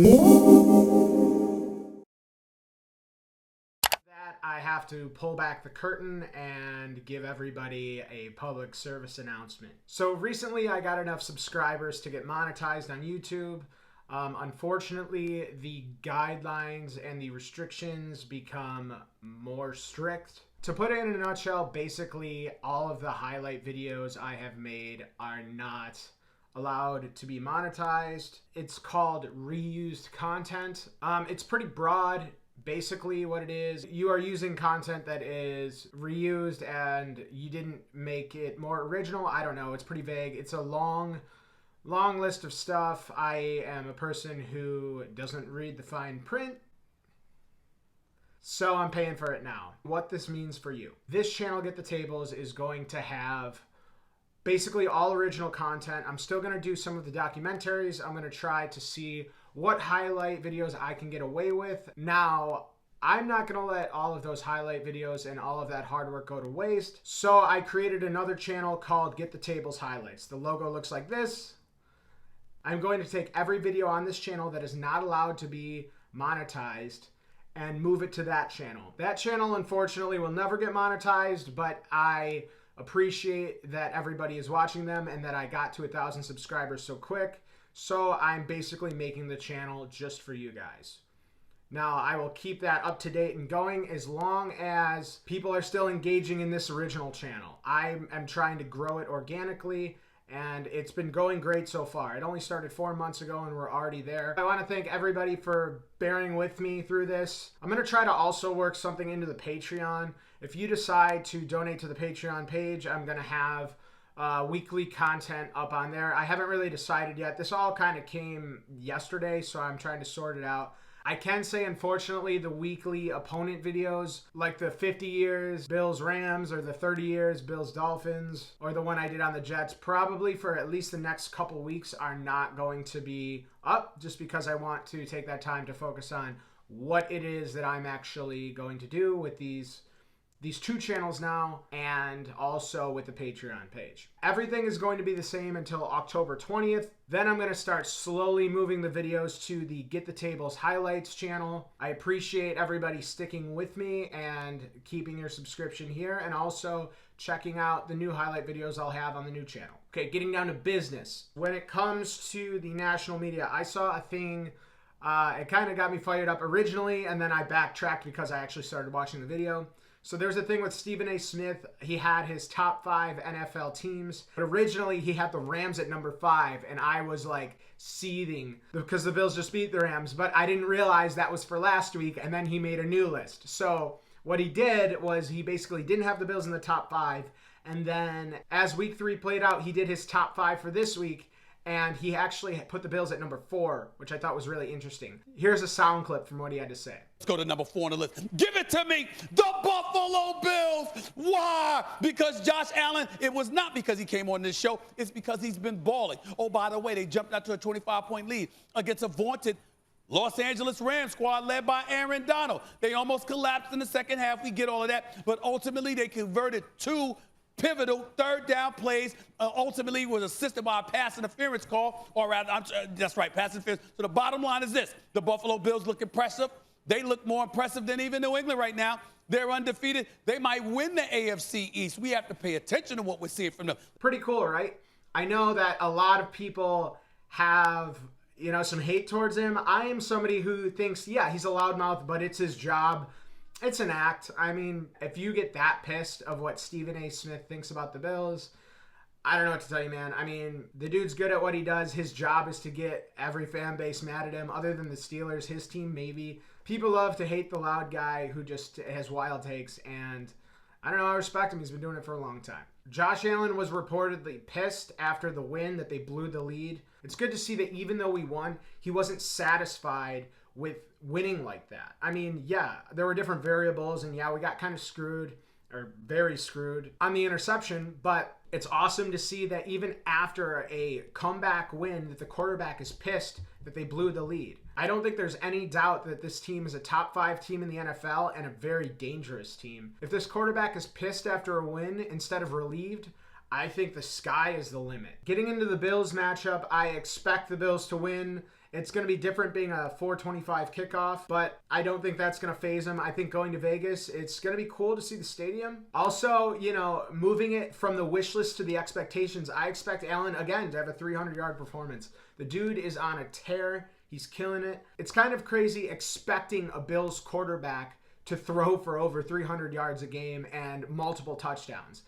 I have to pull back the curtain and give everybody a public service announcement. So recently I got enough subscribers to get monetized on YouTube. Unfortunately, the guidelines and the restrictions become more strict. To put it in a nutshell, basically all of the highlight videos I have made are not allowed to be monetized. It's called reused content. It's pretty broad. Basically what it is, you are using content that is reused and you didn't make it more original. I don't know, it's pretty vague. It's a long list of stuff. I am a person who doesn't read the fine print, so I'm paying for it now. What this means for you. This channel, Get the Tables, is going to have basically all original content. I'm still going to do some of the documentaries. I'm going to try to see what highlight videos I can get away with. Now, I'm not going to let all of those highlight videos and all of that hard work go to waste. So I created another channel called Get the Tables Highlights. The logo looks like this. I'm going to take every video on this channel that is not allowed to be monetized and move it to that channel. That channel, unfortunately, will never get monetized, but I appreciate that everybody is watching them and that I got to 1,000 subscribers so quick. So I'm basically making the channel just for you guys. Now, I will keep that up to date and going as long as people are still engaging in this original channel. I am trying to grow it organically, and it's been going great so far. It only started 4 months ago and we're already there. I want to thank everybody for bearing with me through this. I'm going to try to also work something into the Patreon. If you decide to donate to the Patreon page, I'm going to have weekly content up on there. I haven't really decided yet. This all kind of came yesterday, so I'm trying to sort it out. I can say, unfortunately, the weekly opponent videos, like the 50 years Bills-Rams or the 30 years Bills-Dolphins or the one I did on the Jets, probably for at least the next couple weeks are not going to be up, just because I want to take that time to focus on what it is that I'm actually going to do with these two channels now, and also with the Patreon page. Everything is going to be the same until October 20th. Then I'm going to start slowly moving the videos to the Get the Tables Highlights channel. I appreciate everybody sticking with me and keeping your subscription here, and also checking out the new highlight videos I'll have on the new channel. Okay, getting down to business. When it comes to the national media, I saw a thing, it kind of got me fired up originally, and then I backtracked because I actually started watching the video. So there's a thing with Stephen A. Smith. He had his top 5 NFL teams, but originally he had the Rams at number 5, and I was like seething because the Bills just beat the Rams, but I didn't realize that was for last week, and then he made a new list. So what he did was he basically didn't have the Bills in the top 5, and then as week 3 played out, he did his top 5 for this week, and he actually put the Bills at number 4, which I thought was really interesting. Here's a sound clip from what he had to say. Let's go to number 4 on the list. Give it to me, the Buffalo Bills. Why? Because Josh Allen, it was not because he came on this show. It's because he's been balling. Oh, by the way, they jumped out to a 25-point lead against a vaunted Los Angeles Rams squad led by Aaron Donald. They almost collapsed in the second half. We get all of that. But ultimately, they converted 2 pivotal third down plays, ultimately was assisted by a pass interference call, or rather, that's right, pass interference. So the bottom line is this: the Buffalo Bills look impressive. They look more impressive than even New England right now. They're undefeated. They might win the AFC East. We have to pay attention to what we're seeing from them. Pretty cool, right? I know that a lot of people have, some hate towards him. I am somebody who thinks, yeah, he's a loudmouth, but it's his job. It's an act. I mean, if you get that pissed of what Stephen A. Smith thinks about the Bills, I don't know what to tell you, man. I mean, the dude's good at what he does. His job is to get every fan base mad at him. Other than the Steelers, his team maybe. People love to hate the loud guy who just has wild takes, and I don't know, I respect him. He's been doing it for a long time. Josh Allen was reportedly pissed after the win that they blew the lead. It's good to see that even though we won, he wasn't satisfied with winning like that. I mean, yeah, there were different variables, and yeah, we got kind of screwed, or very screwed, on the interception, but it's awesome to see that even after a comeback win, that the quarterback is pissed that they blew the lead. I don't think there's any doubt that this team is a top 5 team in the NFL and a very dangerous team. If this quarterback is pissed after a win instead of relieved, I think the sky is the limit. Getting into the Bills matchup, I expect the Bills to win. It's going to be different being a 4:25 kickoff, but I don't think that's going to phase him. I think going to Vegas, it's going to be cool to see the stadium. Also, moving it from the wish list to the expectations, I expect Allen, again, to have a 300-yard performance. The dude is on a tear. He's killing it. It's kind of crazy expecting a Bills quarterback to throw for over 300 yards a game and multiple touchdowns.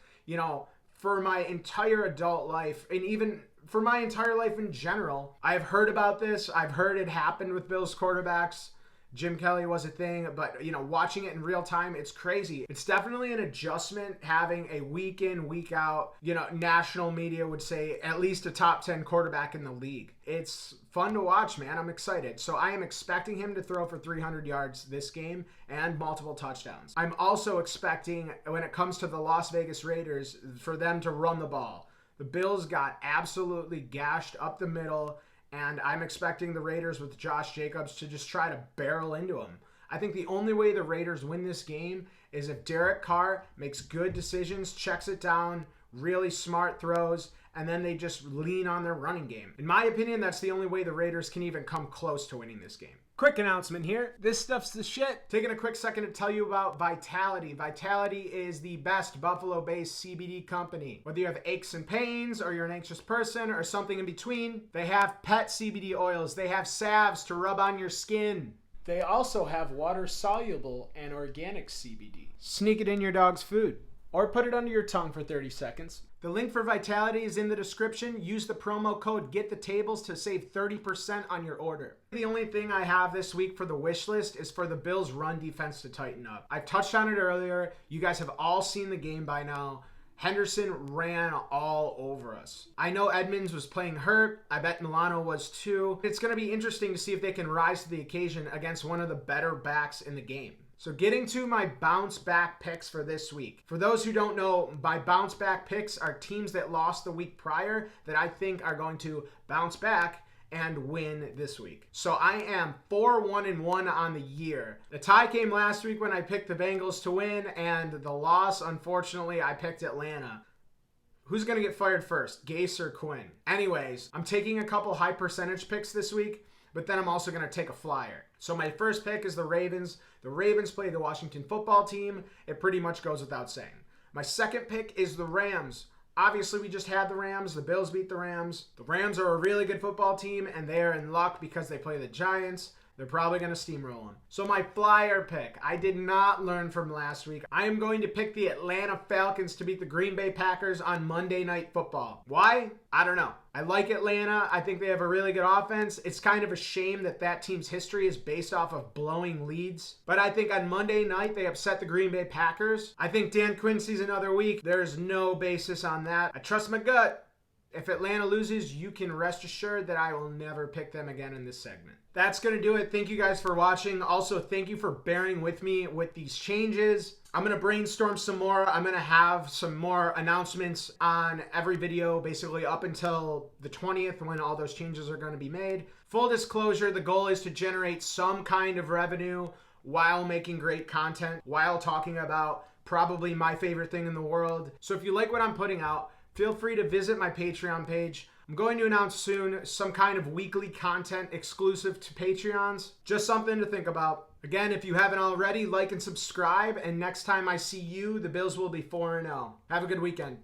For my entire adult life, and even for my entire life in general, I've heard about this. I've heard it happened with Bills quarterbacks. Jim Kelly was a thing, but watching it in real time, it's crazy. It's definitely an adjustment having a week in, week out, national media would say at least a top 10 quarterback in the league. It's fun to watch, man. I'm excited. So I am expecting him to throw for 300 yards this game and multiple touchdowns. I'm also expecting, when it comes to the Las Vegas Raiders, for them to run the ball. The Bills got absolutely gashed up the middle, and I'm expecting the Raiders with Josh Jacobs to just try to barrel into them. I think the only way the Raiders win this game is if Derek Carr makes good decisions, checks it down, really smart throws, and then they just lean on their running game. In my opinion, that's the only way the Raiders can even come close to winning this game. Quick announcement here. This stuff's the shit. Taking a quick second to tell you about Vitality. Vitality is the best Buffalo-based CBD company. Whether you have aches and pains, or you're an anxious person, or something in between, they have pet CBD oils. They have salves to rub on your skin. They also have water-soluble and organic CBD. Sneak it in your dog's food, or put it under your tongue for 30 seconds. The link for Vitality is in the description. Use the promo code GETTHETABLES to save 30% on your order. The only thing I have this week for the wish list is for the Bills' run defense to tighten up. I touched on it earlier. You guys have all seen the game by now. Henderson ran all over us. I know Edmonds was playing hurt. I bet Milano was too. It's going to be interesting to see if they can rise to the occasion against one of the better backs in the game. So getting to my bounce back picks for this week. For those who don't know, my bounce back picks are teams that lost the week prior that I think are going to bounce back and win this week. So I am 4-1-1 on the year. The tie came last week when I picked the Bengals to win, and the loss, unfortunately, I picked Atlanta. Who's going to get fired first, Gase or Quinn? Anyways, I'm taking a couple high percentage picks this week, but then I'm also going to take a flyer. So my first pick is the Ravens. The Ravens play the Washington football team. It pretty much goes without saying. My second pick is the Rams. Obviously, we just had the Rams. The Bills beat the Rams. The Rams are a really good football team, and they are in luck because they play the Giants. They're probably going to steamroll them. So my flyer pick, I did not learn from last week. I am going to pick the Atlanta Falcons to beat the Green Bay Packers on Monday Night Football. Why? I don't know. I like Atlanta. I think they have a really good offense. It's kind of a shame that that team's history is based off of blowing leads. But I think on Monday night, they upset the Green Bay Packers. I think Dan Quinn sees another week. There's no basis on that. I trust my gut. If Atlanta loses, you can rest assured that I will never pick them again in this segment. That's going to do it. Thank you guys for watching. Also, thank you for bearing with me with these changes. I'm going to brainstorm some more. I'm going to have some more announcements on every video, basically up until the 20th when all those changes are going to be made. Full disclosure, the goal is to generate some kind of revenue while making great content, while talking about probably my favorite thing in the world. So if you like what I'm putting out, feel free to visit my Patreon page. I'm going to announce soon some kind of weekly content exclusive to Patreons. Just something to think about. Again, if you haven't already, like and subscribe. And next time I see you, the Bills will be 4-0. Have a good weekend.